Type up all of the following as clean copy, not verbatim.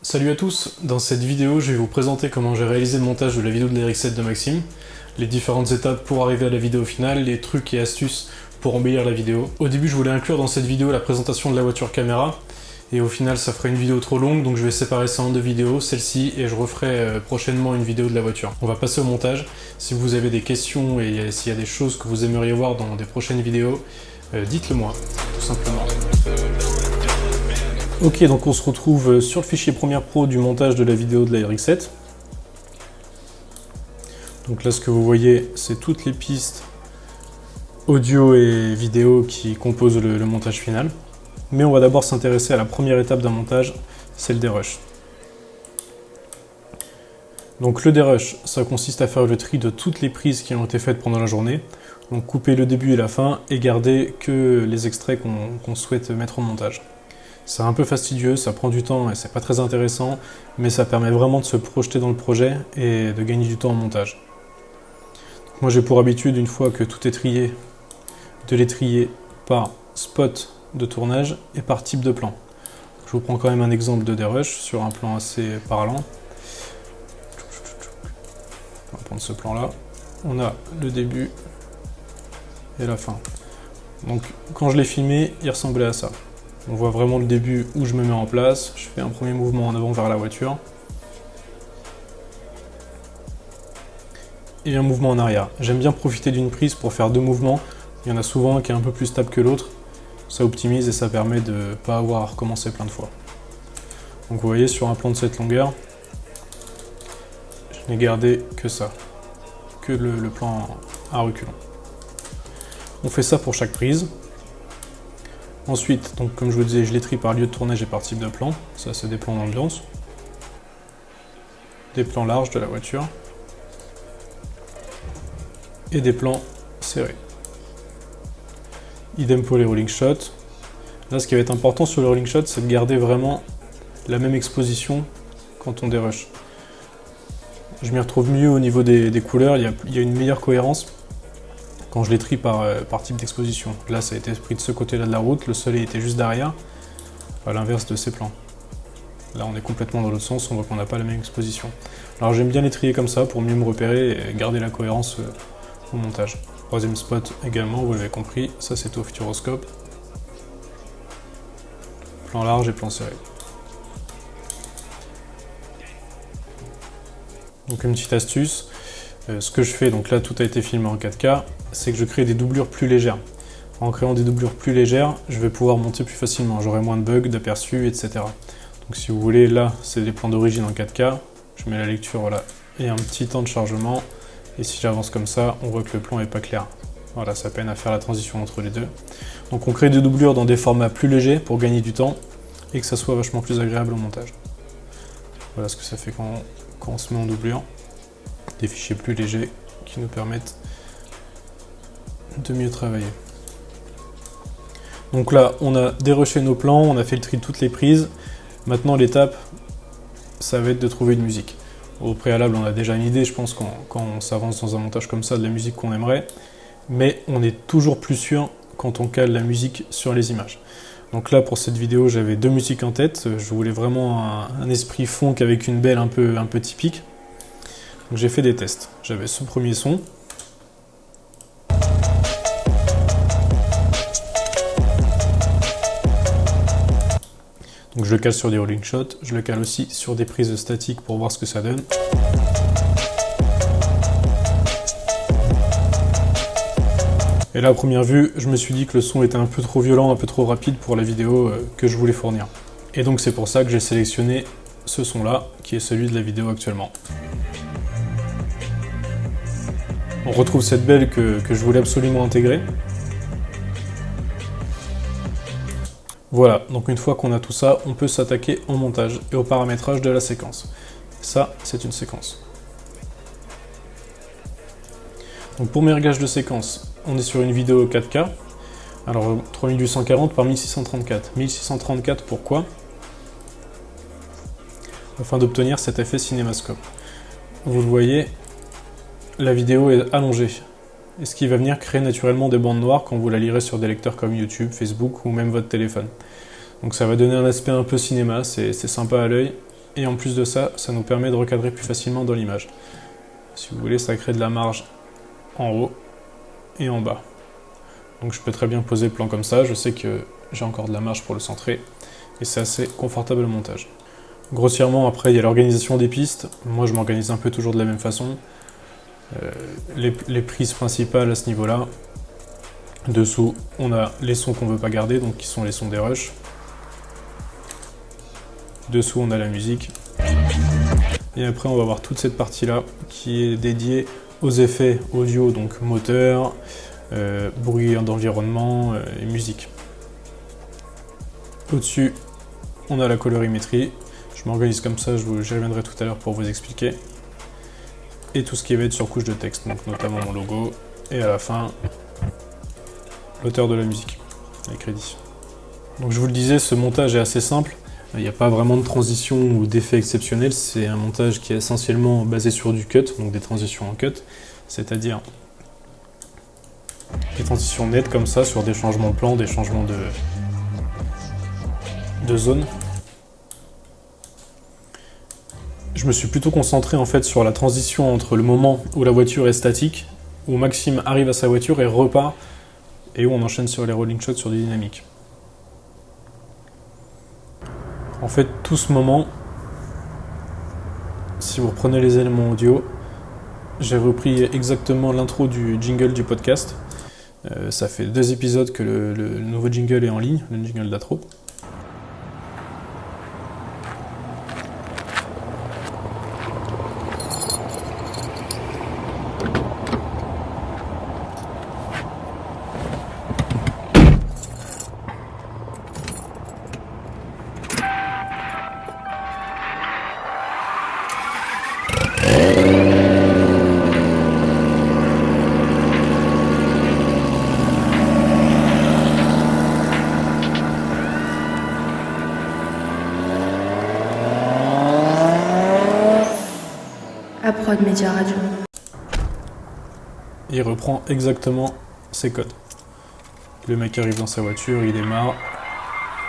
Salut à tous, dans cette vidéo je vais vous présenter comment j'ai réalisé le montage de la vidéo de la RX-7 de Maxime, les différentes étapes pour arriver à la vidéo finale, les trucs et astuces pour embellir la vidéo. Au début je voulais inclure dans cette vidéo la présentation de la voiture caméra, et au final ça ferait une vidéo trop longue, donc je vais séparer ça en deux vidéos, celle-ci et je referai prochainement une vidéo de la voiture. On va passer au montage. Si vous avez des questions et s'il y a des choses que vous aimeriez voir dans des prochaines vidéos, dites-le moi, tout simplement. Ok, donc on se retrouve sur le fichier Premiere Pro du montage de la vidéo de la RX-7. Donc là, ce que vous voyez, c'est toutes les pistes audio et vidéo qui composent le montage final. Mais on va d'abord s'intéresser à la première étape d'un montage, c'est le dérush. Donc le dérush, ça consiste à faire le tri de toutes les prises qui ont été faites pendant la journée. Donc couper le début et la fin et garder que les extraits qu'on souhaite mettre au montage. C'est un peu fastidieux, ça prend du temps et c'est pas très intéressant, mais ça permet vraiment de se projeter dans le projet et de gagner du temps en montage. Donc moi j'ai pour habitude, une fois que tout est trié, de les trier par spot de tournage et par type de plan. Je vous prends quand même un exemple de dérush sur un plan assez parlant. On va prendre ce plan là. On a le début et la fin. Donc quand je l'ai filmé, il ressemblait à ça. On voit vraiment le début où je me mets en place, je fais un premier mouvement en avant vers la voiture, et un mouvement en arrière. J'aime bien profiter d'une prise pour faire deux mouvements, il y en a souvent un qui est un peu plus stable que l'autre, ça optimise et ça permet de ne pas avoir à recommencer plein de fois. Donc vous voyez, sur un plan de cette longueur, je n'ai gardé que ça, que le plan à reculons. On fait ça pour chaque prise. Ensuite, donc comme je vous disais, je les trie par lieu de tournage et par type de plan. Ça, c'est des plans d'ambiance. Des plans larges de la voiture. Et des plans serrés. Idem pour les rolling shots. Là, ce qui va être important sur le rolling shot, c'est de garder vraiment la même exposition quand on dérush. Je m'y retrouve mieux au niveau des couleurs, il y a une meilleure cohérence quand je les trie par type d'exposition. Là, ça a été pris de ce côté-là de la route, le soleil était juste derrière, à l'inverse de ces plans. Là, on est complètement dans l'autre sens, on voit qu'on n'a pas la même exposition. Alors j'aime bien les trier comme ça pour mieux me repérer et garder la cohérence au montage. Troisième spot également, vous l'avez compris, ça c'est au futuroscope. Plan large et plan serré. Donc une petite astuce, ce que je fais, donc là tout a été filmé en 4K, c'est que je crée des doublures plus légères. En créant des doublures plus légères, je vais pouvoir monter plus facilement, j'aurai moins de bugs, d'aperçus, etc. Donc si vous voulez, là c'est des plans d'origine en 4K, je mets la lecture, voilà, et un petit temps de chargement, et si j'avance comme ça, on voit que le plan n'est pas clair. Voilà, ça peine à faire la transition entre les deux. Donc on crée des doublures dans des formats plus légers pour gagner du temps, et que ça soit vachement plus agréable au montage. Voilà ce que ça fait quand on se met en doublure. Des fichiers plus légers qui nous permettent de mieux travailler. Donc là, on a dérushé nos plans, on a fait le tri de toutes les prises. Maintenant, l'étape, ça va être de trouver une musique. Au préalable, on a déjà une idée, je pense, quand on s'avance dans un montage comme ça, de la musique qu'on aimerait. Mais on est toujours plus sûr quand on cale la musique sur les images. Donc là, pour cette vidéo, j'avais deux musiques en tête. Je voulais vraiment un esprit funk avec une belle un peu typique. Donc j'ai fait des tests. J'avais ce premier son. Donc je le cale sur des rolling shots. Je le cale aussi sur des prises statiques pour voir ce que ça donne. Et là, à première vue, je me suis dit que le son était un peu trop violent, un peu trop rapide pour la vidéo que je voulais fournir. Et donc c'est pour ça que j'ai sélectionné ce son-là, qui est celui de la vidéo actuellement. On retrouve cette belle que je voulais absolument intégrer. Voilà, donc une fois qu'on a tout ça, on peut s'attaquer au montage et au paramétrage de la séquence. Ça, c'est une séquence. Donc pour mes réglages de séquence, on est sur une vidéo 4K. Alors 3840 par 1634. 1634 pourquoi? Afin d'obtenir cet effet cinémascope. Vous le voyez, la vidéo est allongée. Et ce qui va venir créer naturellement des bandes noires quand vous la lirez sur des lecteurs comme YouTube, Facebook ou même votre téléphone. Donc ça va donner un aspect un peu cinéma, c'est sympa à l'œil Et en plus de ça, ça nous permet de recadrer plus facilement dans l'image. Si vous voulez, ça crée de la marge en haut et en bas. Donc je peux très bien poser le plan comme ça, je sais que j'ai encore de la marge pour le centrer, et c'est assez confortable au montage. Grossièrement, après, il y a l'organisation des pistes. Moi, je m'organise un peu toujours de la même façon. Les prises principales à ce niveau-là. Dessous, on a les sons qu'on ne veut pas garder, donc qui sont les sons des rushs. Dessous, on a la musique. Et après, on va voir toute cette partie-là qui est dédiée aux effets audio, donc moteur, bruit d'environnement et musique. Au-dessus, on a la colorimétrie. Je m'organise comme ça, j'y reviendrai tout à l'heure pour vous expliquer. Et tout ce qui va être sur couche de texte, donc notamment mon logo. Et à la fin, l'auteur de la musique, les crédits. Donc je vous le disais, ce montage est assez simple. Il n'y a pas vraiment de transition ou d'effet exceptionnel. C'est un montage qui est essentiellement basé sur du cut, donc des transitions en cut. C'est-à-dire des transitions nettes comme ça, sur des changements de plan, des changements de zone. Je me suis plutôt concentré en fait sur la transition entre le moment où la voiture est statique, où Maxime arrive à sa voiture et repart, et où on enchaîne sur les rolling shots sur du dynamique. En fait, tout ce moment, si vous reprenez les éléments audio, j'ai repris exactement l'intro du jingle du podcast. Ça fait 2 épisodes que le nouveau jingle est en ligne, le jingle d'intro. Prod Média Radio. Il reprend exactement ces codes. Le mec arrive dans sa voiture, il démarre.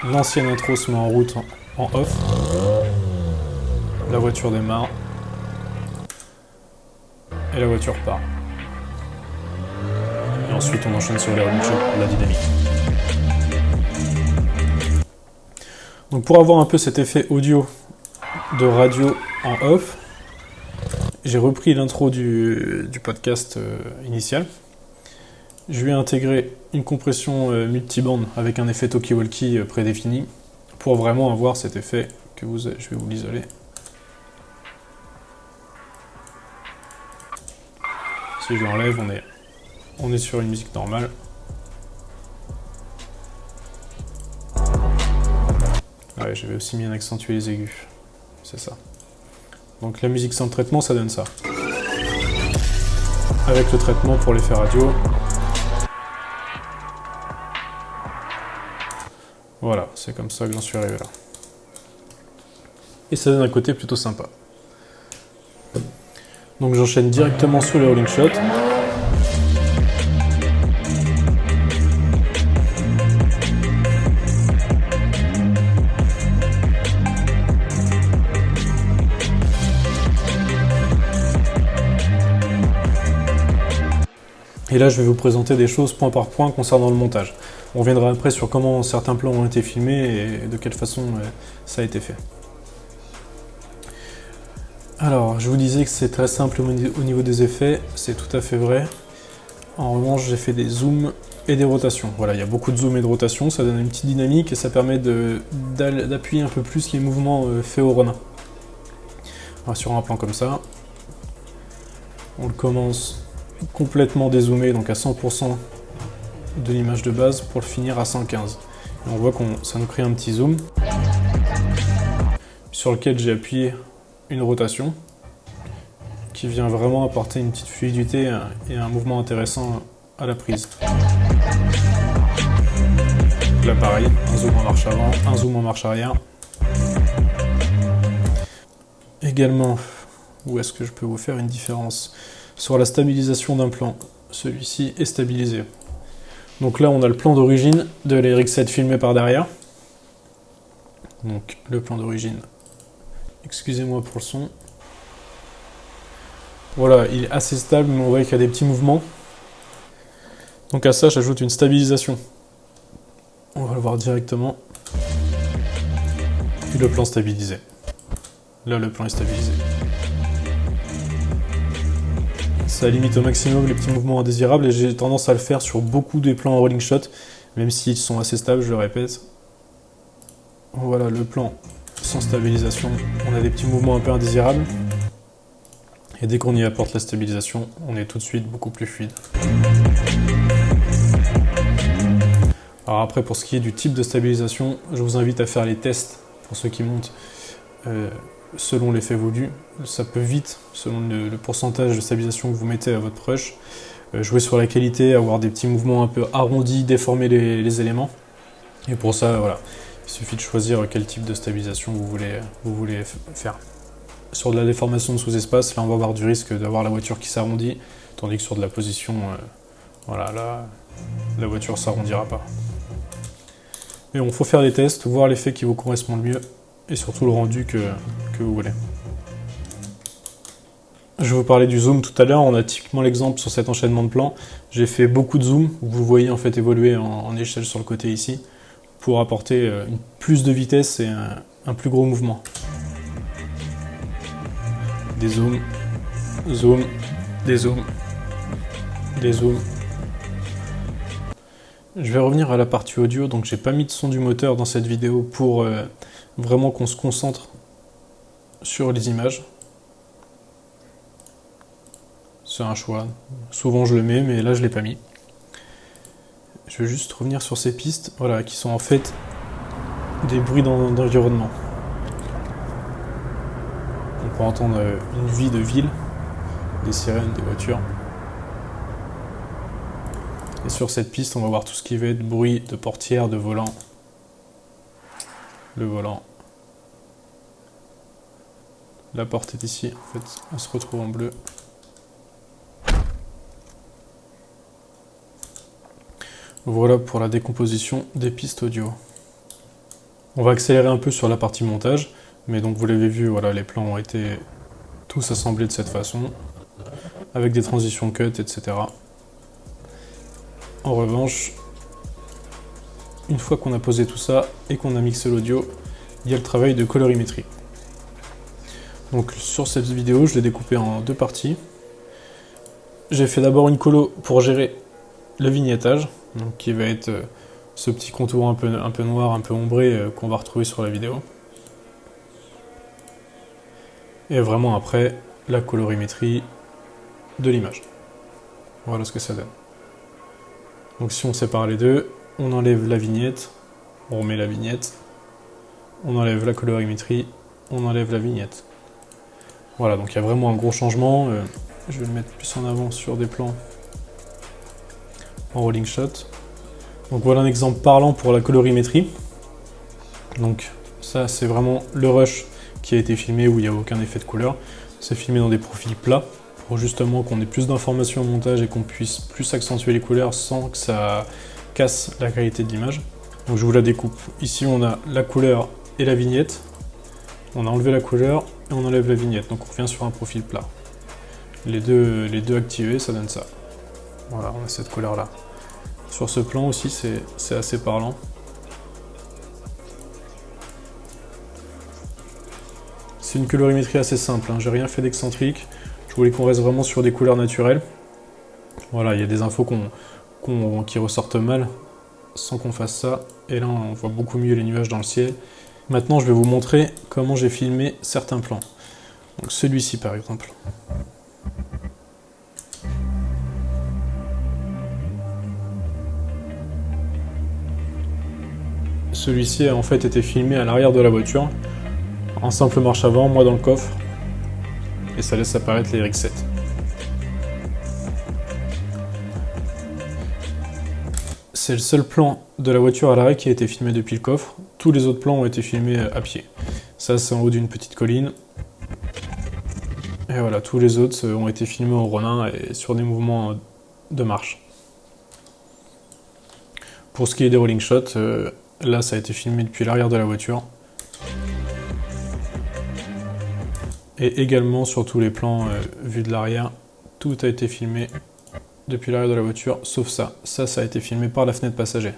L'ancienne intro se met en route en off. La voiture démarre. Et la voiture part. Et ensuite on enchaîne sur les rolling shots pour la dynamique. Donc pour avoir un peu cet effet audio de radio en off, j'ai repris l'intro du podcast initial. Je lui ai intégré une compression multiband avec un effet talkie-walkie prédéfini pour vraiment avoir cet effet que je vais vous l'isoler. Si je l'enlève, on est sur une musique normale. Ouais, j'avais aussi mis un accentuer les aigus. C'est ça. Donc la musique sans le traitement, ça donne ça. Avec le traitement pour l'effet radio. Voilà, c'est comme ça que j'en suis arrivé là. Et ça donne un côté plutôt sympa. Donc j'enchaîne directement sur les rolling shots. Et là, je vais vous présenter des choses point par point concernant le montage. On reviendra après sur comment certains plans ont été filmés et de quelle façon ça a été fait. Alors, je vous disais que c'est très simple au niveau des effets, c'est tout à fait vrai. En revanche, j'ai fait des zooms et des rotations. Voilà, il y a beaucoup de zooms et de rotations, ça donne une petite dynamique et ça permet d'appuyer un peu plus les mouvements faits au Ronin. Alors, sur un plan comme ça, on le commence complètement dézoomé, donc à 100% de l'image de base, pour le finir à 115. Et on voit que ça nous crée un petit zoom sur lequel j'ai appuyé une rotation qui vient vraiment apporter une petite fluidité et un mouvement intéressant à la prise. Là pareil, un zoom en marche avant, un zoom en marche arrière. Également, où est-ce que je peux vous faire une différence ? Sur la stabilisation d'un plan, celui-ci est stabilisé. Donc là, on a le plan d'origine de la RX-7 filmé par derrière. Donc le plan d'origine Excusez-moi pour le son. Voilà, il est assez stable, mais on voit qu'il y a des petits mouvements. Donc à ça, j'ajoute une stabilisation. On va le voir directement. Puis le plan stabilisé. Là, le plan est stabilisé. Ça limite au maximum les petits mouvements indésirables et j'ai tendance à le faire sur beaucoup des plans en rolling shot, même s'ils sont assez stables, je le répète. Voilà le plan sans stabilisation. On a des petits mouvements un peu indésirables. Et dès qu'on y apporte la stabilisation, on est tout de suite beaucoup plus fluide. Alors après, pour ce qui est du type de stabilisation, je vous invite à faire les tests pour ceux qui montent selon l'effet voulu. Ça peut vite, selon le pourcentage de stabilisation que vous mettez à votre brush, jouer sur la qualité, avoir des petits mouvements un peu arrondis, déformer les éléments. Et pour ça, voilà, il suffit de choisir quel type de stabilisation vous voulez faire. Sur de la déformation de sous-espace, là on va avoir du risque d'avoir la voiture qui s'arrondit, tandis que sur de la position, voilà, là, la voiture s'arrondira pas. Mais bon, faut faire des tests, voir l'effet qui vous correspond le mieux, et surtout le rendu que vous voulez. Je vous parlais du zoom tout à l'heure, on a typiquement l'exemple sur cet enchaînement de plans. J'ai fait beaucoup de zoom, vous voyez en fait évoluer en échelle sur le côté ici, pour apporter plus de vitesse et un plus gros mouvement. Des zooms, zoom, des zooms, des zooms. Je vais revenir à la partie audio, donc j'ai pas mis de son du moteur dans cette vidéo pour vraiment qu'on se concentre sur les images. C'est un choix, souvent je le mets, mais là je l'ai pas mis. Je vais juste revenir sur ces pistes, voilà, qui sont en fait des bruits d'environnement. On peut entendre une vie de ville, des sirènes, des voitures. Et sur cette piste, on va voir tout ce qui va être bruit de portière, de volant. Le volant. La porte est ici, en fait, elle se retrouve en bleu. Voilà pour la décomposition des pistes audio. On va accélérer un peu sur la partie montage, mais donc vous l'avez vu, voilà, les plans ont été tous assemblés de cette façon, avec des transitions cut, etc. En revanche, une fois qu'on a posé tout ça et qu'on a mixé l'audio, il y a le travail de colorimétrie. Donc sur cette vidéo, je l'ai découpé en deux parties. J'ai fait d'abord une colo pour gérer le vignettage, donc qui va être ce petit contour un peu noir, un peu ombré qu'on va retrouver sur la vidéo. Et vraiment après, la colorimétrie de l'image. Voilà ce que ça donne. Donc si on sépare les deux, on enlève la vignette, on remet la vignette, on enlève la colorimétrie, on enlève la vignette. Voilà, donc il y a vraiment un gros changement. Je vais le mettre plus en avant sur des plans en rolling shot. Donc voilà un exemple parlant pour la colorimétrie. Donc ça c'est vraiment le rush qui a été filmé où il n'y a aucun effet de couleur. C'est filmé dans des profils plats pour justement qu'on ait plus d'informations au montage et qu'on puisse plus accentuer les couleurs sans que ça casse la qualité de l'image. Donc je vous la découpe. Ici on a la couleur et la vignette. On a enlevé la couleur et on enlève la vignette. Donc on revient sur un profil plat. Les deux activés, ça donne ça. Voilà, on a cette couleur là. Sur ce plan aussi, c'est assez parlant. C'est une colorimétrie assez simple, hein. J'ai rien fait d'excentrique. Je voulais qu'on reste vraiment sur des couleurs naturelles. Voilà, il y a des infos qui ressortent mal sans qu'on fasse ça. Et là, on voit beaucoup mieux les nuages dans le ciel. Maintenant, je vais vous montrer comment j'ai filmé certains plans. Donc celui-ci par exemple. Celui-ci a en fait été filmé à l'arrière de la voiture, en simple marche avant, moi dans le coffre, et ça laisse apparaître les RX-7. C'est le seul plan de la voiture à l'arrêt qui a été filmé depuis le coffre, tous les autres plans ont été filmés à pied. Ça c'est en haut d'une petite colline, et voilà, tous les autres ont été filmés au Ronin et sur des mouvements de marche. Pour ce qui est des rolling shots, là ça a été filmé depuis l'arrière de la voiture. Et également sur tous les plans vus de l'arrière, tout a été filmé depuis l'arrière de la voiture, sauf ça. Ça a été filmé par la fenêtre passager.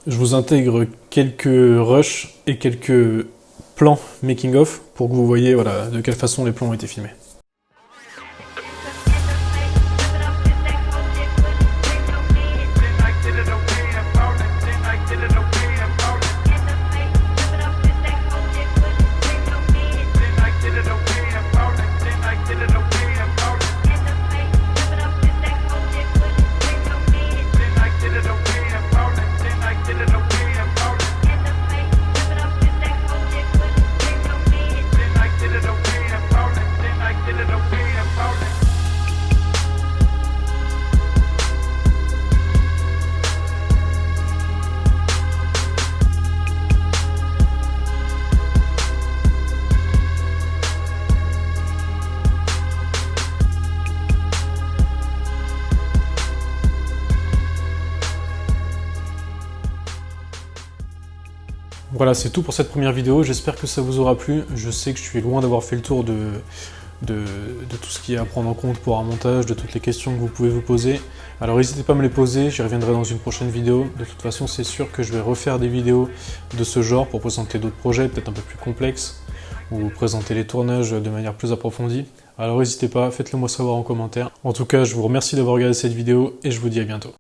Je vous intègre quelques rushs et quelques plans making-of pour que vous voyez voilà, de quelle façon les plans ont été filmés. Voilà, c'est tout pour cette première vidéo, j'espère que ça vous aura plu. Je sais que je suis loin d'avoir fait le tour de tout ce qu'il y a à prendre en compte pour un montage, de toutes les questions que vous pouvez vous poser. Alors n'hésitez pas à me les poser, j'y reviendrai dans une prochaine vidéo. De toute façon, c'est sûr que je vais refaire des vidéos de ce genre pour présenter d'autres projets, peut-être un peu plus complexes, ou présenter les tournages de manière plus approfondie. Alors n'hésitez pas, faites-le moi savoir en commentaire. En tout cas, je vous remercie d'avoir regardé cette vidéo et je vous dis à bientôt.